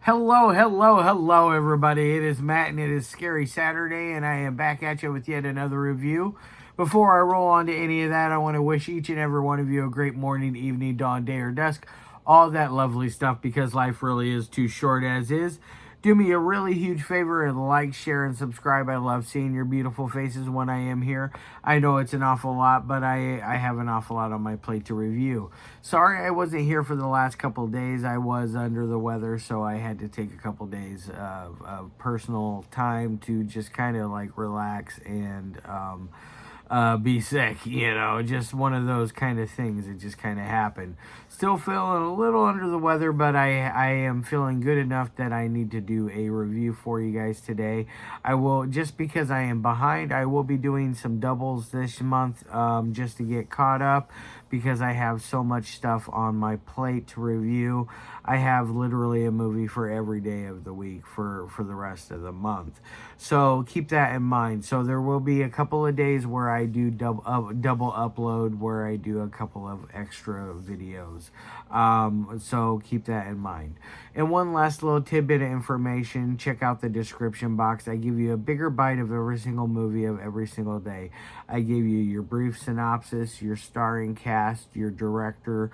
Hello, everybody. It is Matt, and it is Scary Saturday, and I am back at you with yet another review. Before I roll on to any of that, I want to wish each and every one of you a great morning, evening, dawn, day, or dusk. All that lovely stuff, because life really is too short as is. Do me a really huge favor and like, share, and subscribe. I love seeing your beautiful faces when I am here. I know it's an awful lot, but I have an awful lot on my plate to review. Sorry I wasn't here for the last couple of days. I was under the weather, so I had to take a couple days of personal time to just kind of like relax and be sick, just one of those kind of things. It just kind of happened. Still feeling a little under the weather, but I am feeling good enough that I need to do a review for you guys today. I will, just because I am behind, I will be doing some doubles this month just to get caught up, because I have so much stuff on my plate to review. I have literally a movie for every day of the week for the rest of the month. So keep that in mind. So there will be a couple of days where I do double upload, where I do a couple of extra videos. So keep that in mind. And one last little tidbit of information, check out the description box. I give you a bigger bite of every single movie of every single day. I give you your brief synopsis, your starring cast, your directors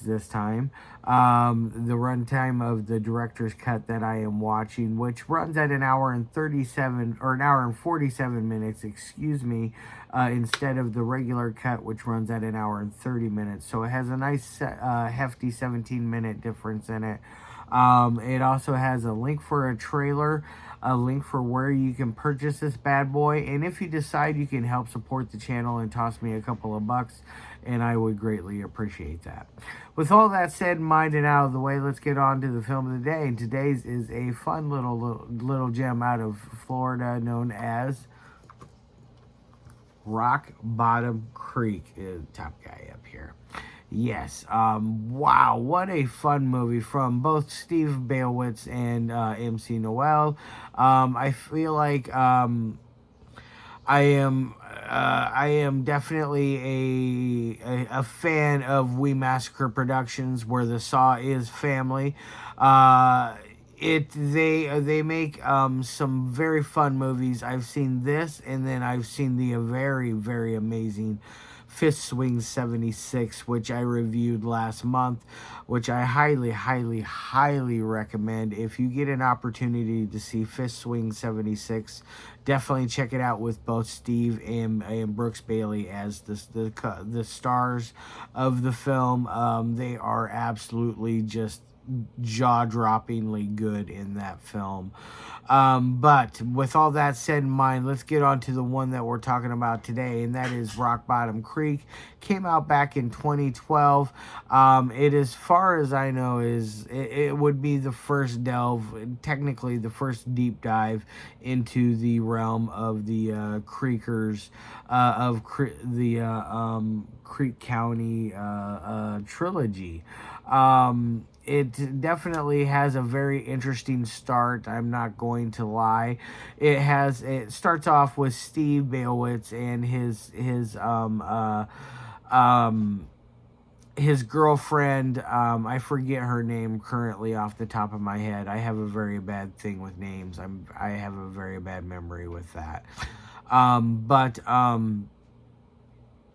this time, the runtime of the director's cut that I am watching, which runs at an hour and 47 minutes, instead of the regular cut, which runs at an hour and 30 minutes. So it has a nice hefty 17-minute difference in it. It also has a link for a trailer, a link for where you can purchase this bad boy, and if you decide, you can help support the channel and toss me a couple of bucks, and I would greatly appreciate that. With all that said in mind and out of the way, let's get on to the film of the day. And today's is a fun little gem out of Florida known as Rock Bottom Creek. Is the top guy up here. Yes. Wow, what a fun movie from both Steve Balewicz and MC Nowell. I feel like I am definitely a fan of We Massacre Productions, where the Saw is family. They make some very fun movies. I've seen this, and then I've seen the very, very amazing Fist Swing 76, which I reviewed last month, which I highly recommend. If you get an opportunity to see Fist Swing 76, definitely check it out, with both Steve and Brooks Bailey as the stars of the film. They are absolutely just jaw-droppingly good in that film. But with all that said in mind, let's get on to the one that we're talking about today, and that is Rock Bottom Creek. Came out back in 2012. It, as far as I know, it would be the first delve, technically the first deep dive into the realm of the Creekers, Creek County trilogy. It definitely has a very interesting start. I'm not going to lie. It starts off with Steve Balewicz and his girlfriend. I forget her name currently off the top of my head. I have a very bad thing with names. I have a very bad memory with that.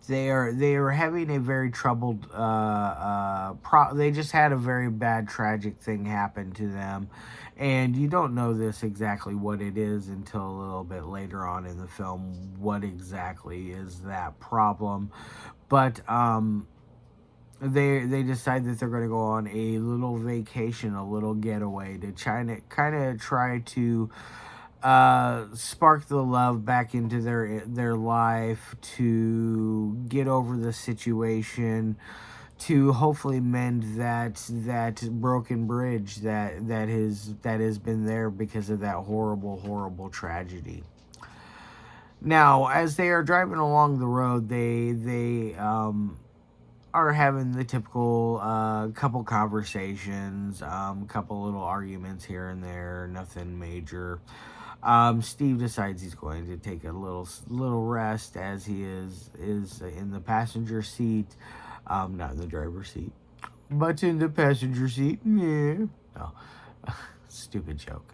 They are having a very troubled, they just had a very bad tragic thing happen to them, and you don't know this exactly what it is until a little bit later on in the film, what exactly is that problem. But they decide that they're going to go on a little vacation, a little getaway, to try to spark the love back into their life, to get over the situation, to hopefully mend that broken bridge that has been there because of that horrible tragedy. Now, as they are driving along the road, they are having the typical couple conversations, couple little arguments here and there, nothing major. Steve decides he's going to take a little rest, as he is in the passenger seat, not in the driver's seat. Butts in the passenger seat. Yeah. No, stupid joke.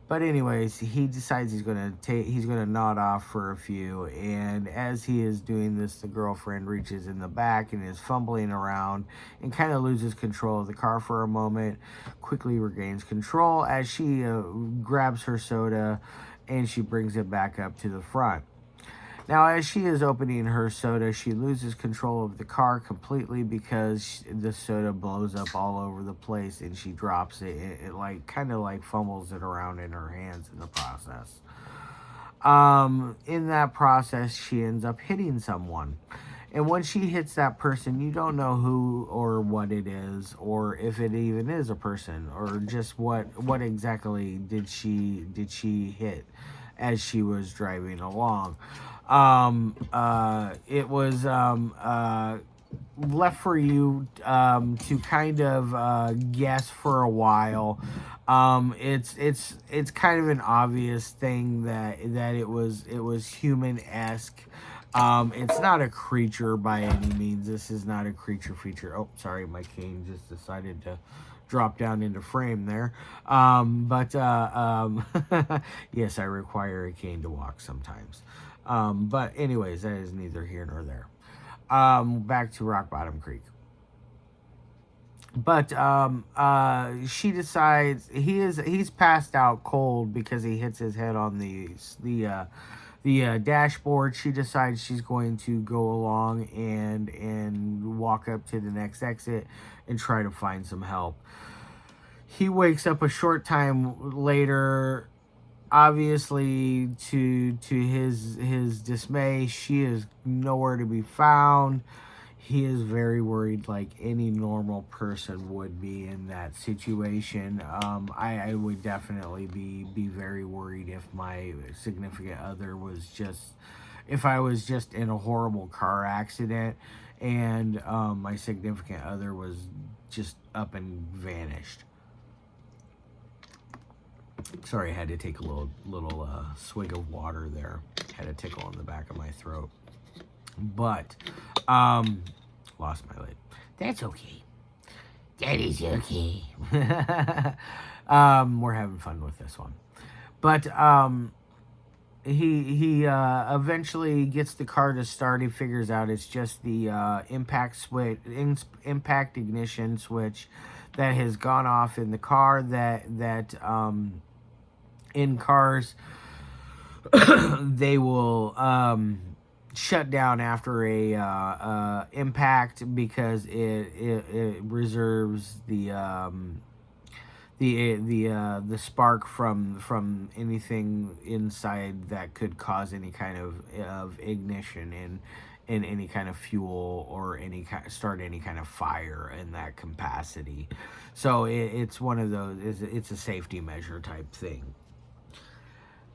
But anyways, he decides he's gonna nod off for a few, and as he is doing this, the girlfriend reaches in the back and is fumbling around and kind of loses control of the car for a moment. Quickly regains control as she grabs her soda and she brings it back up to the front. Now, as she is opening her soda, she loses control of the car completely because the soda blows up all over the place and she drops it. It like kind of like fumbles it around in her hands in the process. In that process, she ends up hitting someone. And when she hits that person, you don't know who or what it is, or if it even is a person, or just what exactly did she hit as she was driving along. It was left for you to kind of guess for a while. It's kind of an obvious thing that it was human-esque. It's not a creature by any means. This is not a creature feature. Oh, sorry, my cane just decided to drop down into frame there. But yes, I require a cane to walk sometimes. But anyways, that is neither here nor there. Back to Rock Bottom Creek. But she decides he's passed out cold because he hits his head on the dashboard. She decides she's going to go along and walk up to the next exit and try to find some help. He wakes up a short time later. Obviously, to his dismay, she is nowhere to be found. He is very worried, like any normal person would be in that situation. I would definitely be very worried if my significant other was just, if I was just in a horrible car accident and my significant other was just up and vanished. Sorry, I had to take a little swig of water there. Had a tickle in the back of my throat. But lost my lid. That's okay. That is okay. We're having fun with this one. But he eventually gets the car to start. He figures out it's just the impact ignition switch that has gone off in the car. That in cars they will shut down after a impact because it reserves the spark from anything inside that could cause any kind of ignition in any kind of fuel or start any kind of fire in that capacity. So it's one of those. It's a safety measure type thing.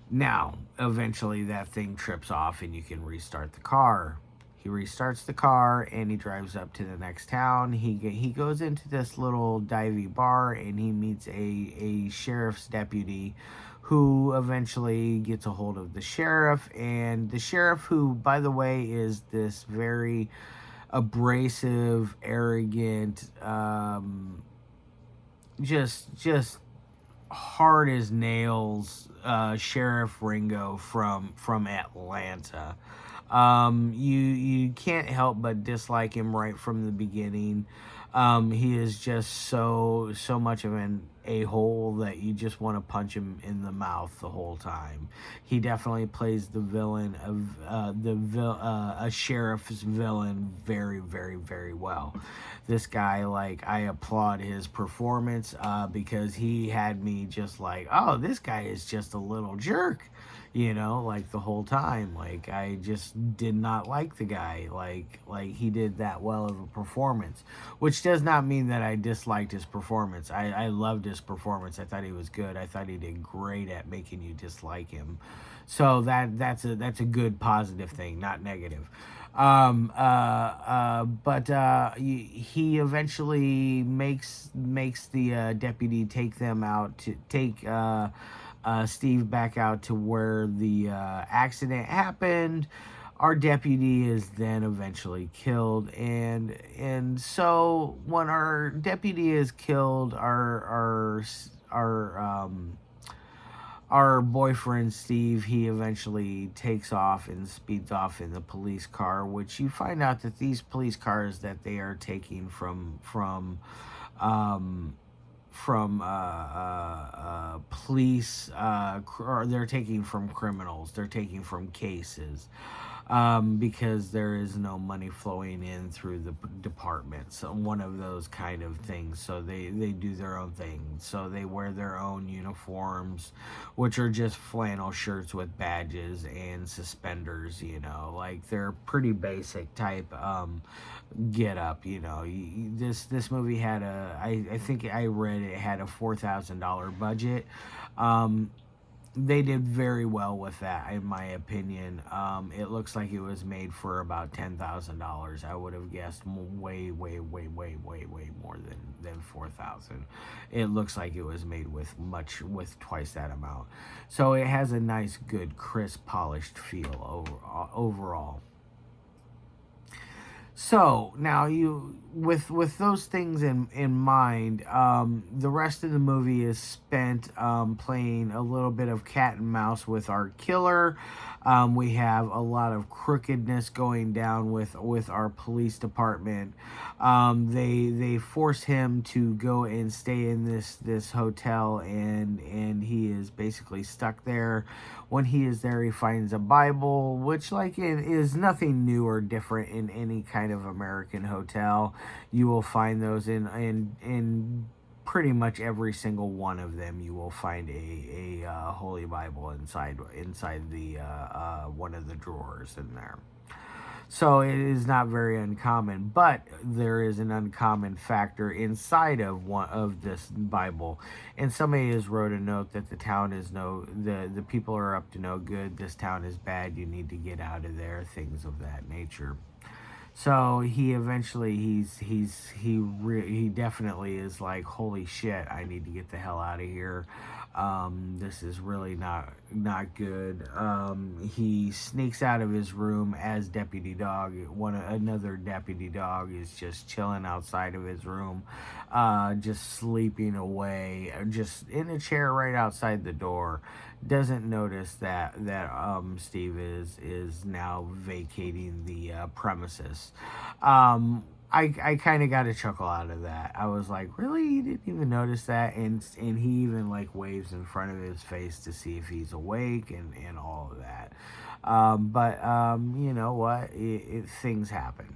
Now, eventually that thing trips off and you can restart the car. He restarts the car and he drives up to the next town. He goes into this little divey bar and he meets a sheriff's deputy who eventually gets a hold of the sheriff. And the sheriff, who, by the way, is this very abrasive, arrogant, just hard as nails Sheriff Ringo from Atlanta. You can't help but dislike him right from the beginning. He is just so much of an a-hole that you just want to punch him in the mouth the whole time. He definitely plays the villain of a sheriff's villain very, very, very well. This guy, like, I applaud his performance because he had me just like, oh, this guy is just a little jerk. Like the whole time, like I just did not like the guy, like he did that well of a performance, which does not mean that I disliked his performance. I loved his performance. I thought he was good. I thought he did great at making you dislike him. So that's a good positive thing, not negative. But he eventually makes the deputy take them out to take Steve back out to where the accident happened. our deputy is then eventually killed, and so when our deputy is killed, our boyfriend Steve, he eventually takes off and speeds off in the police car, which you find out that these police cars that they are taking um, police, or they're taking from criminals, they're taking from cases, because there is no money flowing in through the department. So one of those kind of things. So they do their own thing. So they wear their own uniforms, which are just flannel shirts with badges and suspenders. Like they're pretty basic type get up. This movie had I think I read it had a $4,000 budget. Um, they did very well with that, in my opinion. It looks like it was made for about $10,000. I would have guessed way, way, way, way, way, way more than 4,000. It looks like it was made with twice that amount. So it has a nice, good, crisp, polished feel overall. So now you with those things in mind, the rest of the movie is spent playing a little bit of cat and mouse with our killer. We have a lot of crookedness going down with our police department. They force him to go and stay in this hotel, and he is basically stuck there. When he is there, he finds a Bible, which like it is nothing new or different in any kind of American hotel. You will find those in pretty much every single one of them. You will find a Holy Bible inside the one of the drawers in there. So it is not very uncommon, but there is an uncommon factor inside of one of this Bible. And somebody has wrote a note that the town is the people are up to no good. This town is bad. You need to get out of there. Things of that nature. So he eventually he definitely is like, holy shit, I need to get the hell out of here. This is really not good. He sneaks out of his room as Deputy Dog. Another Deputy Dog is just chilling outside of his room, just sleeping away, just in a chair right outside the door. Doesn't notice that Steve is now vacating the premises. I kind of got a chuckle out of that. I was like, really? You didn't even notice that? And he even like waves in front of his face to see if he's awake and all of that. But you know what? Things happen.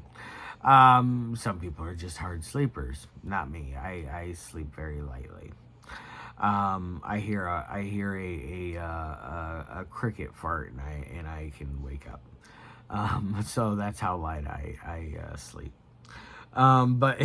Some people are just hard sleepers. Not me. I sleep very lightly. I hear a cricket fart, and I can wake up. So that's how light I sleep. But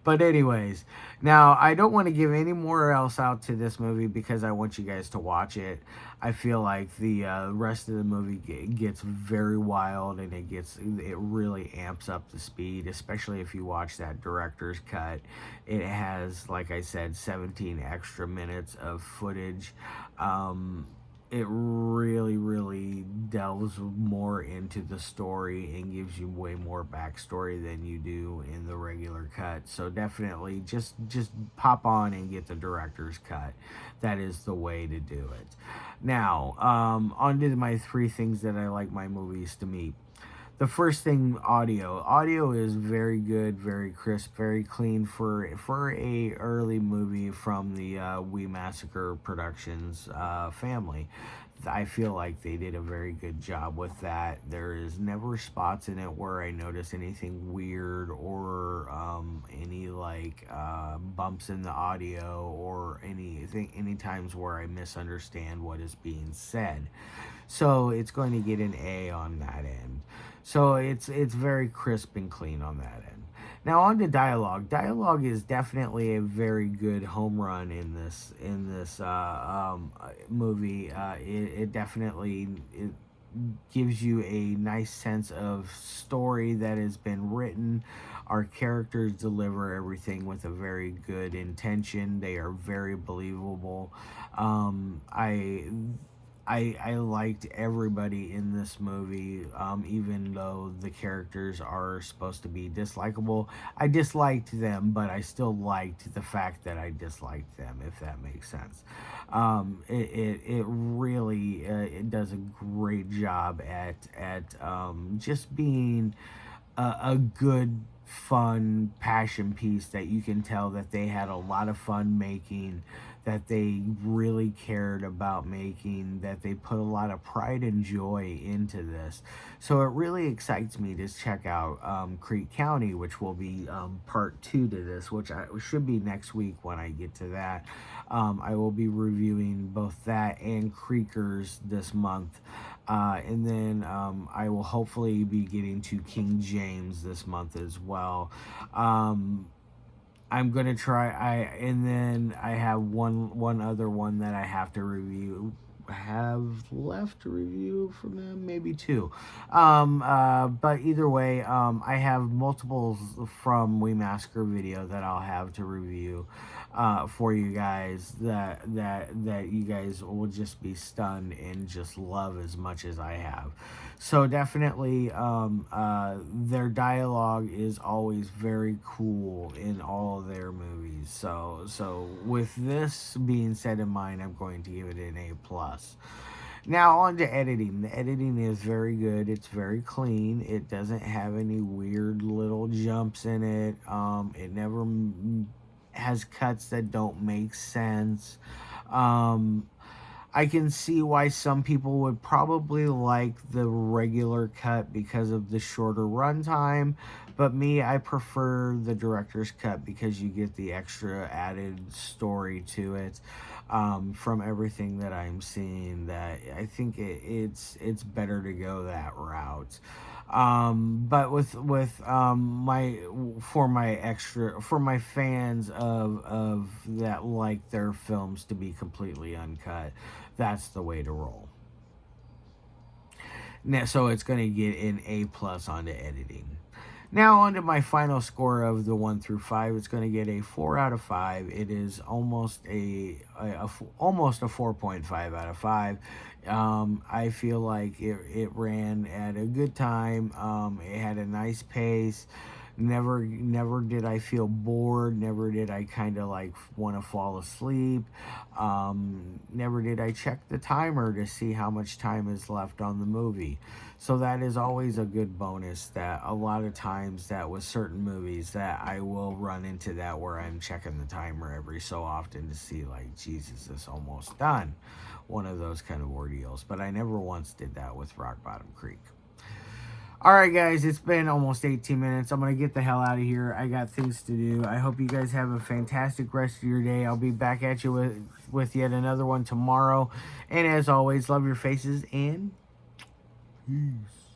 but anyways, now I don't want to give any more else out to this movie because I want you guys to watch it. I feel like the rest of the movie gets very wild, and it really amps up the speed, especially if you watch that director's cut. It has, like I said, 17 extra minutes of footage. It really, really delves more into the story and gives you way more backstory than you do in the regular cut. So definitely just pop on and get the director's cut. That is the way to do it. Now, on to my 3 things that I like my movies to meet. The first thing, audio. Audio is very good, very crisp, very clean for a early movie from the We Massacre Productions family. I feel like they did a very good job with that. There is never spots in it where I notice anything weird or any like bumps in the audio or any times where I misunderstand what is being said. So it's going to get an A on that end. So it's very crisp and clean on that end. Now on to dialogue. Dialogue is definitely a very good home run in this movie. It definitely gives you a nice sense of story that has been written. Our characters deliver everything with a very good intention. They are very believable. I liked everybody in this movie, even though the characters are supposed to be dislikable. I disliked them, but I still liked the fact that I disliked them, if that makes sense. It really it does a great job at just being a good, fun passion piece that you can tell that they had a lot of fun making, that they really cared about making, that they put a lot of pride and joy into this. So it really excites me to check out Creek County, which will be part 2 to this, which should be next week when I get to that. I will be reviewing both that and Creekers this month. And then I will hopefully be getting to King James this month as well. I'm gonna try. And then I have one other one that I have to review. Have left to review from them, maybe 2. But either way, I have multiples from We Massacre video that I'll have to review for you guys, that you guys will just be stunned and just love as much as I have. So definitely, their dialogue is always very cool in all of their movies. So with this being said in mind, I'm going to give it an A+. Now on to editing. The editing is very good. It's very clean. It doesn't have any weird little jumps in it. It never has cuts that don't make sense. I can see why some people would probably like the regular cut because of the shorter runtime, but me, I prefer the director's cut because you get the extra added story to it. From everything that I'm seeing, that I think it's better to go that route. But with my for my fans of that like their films to be completely uncut, that's the way to roll. Now, so it's going to get an A+ on the editing. Now on to my final score of the 1 through 5. It's going to get a 4 out of 5. It is almost almost a 4.5 out of 5. I feel like it ran at a good time. It had a nice pace. Never did I feel bored. Never did I kind of like want to fall asleep. Never did I check the timer to see how much time is left on the movie. So that is always a good bonus, that a lot of times that with certain movies that I will run into that where I'm checking the timer every so often to see like, Jesus, it's almost done. One of those kind of ordeals. But I never once did that with Rock Bottom Creek. Alright guys, it's been almost 18 minutes. I'm going to get the hell out of here. I got things to do. I hope you guys have a fantastic rest of your day. I'll be back at you with yet another one tomorrow. And as always, love your faces and peace.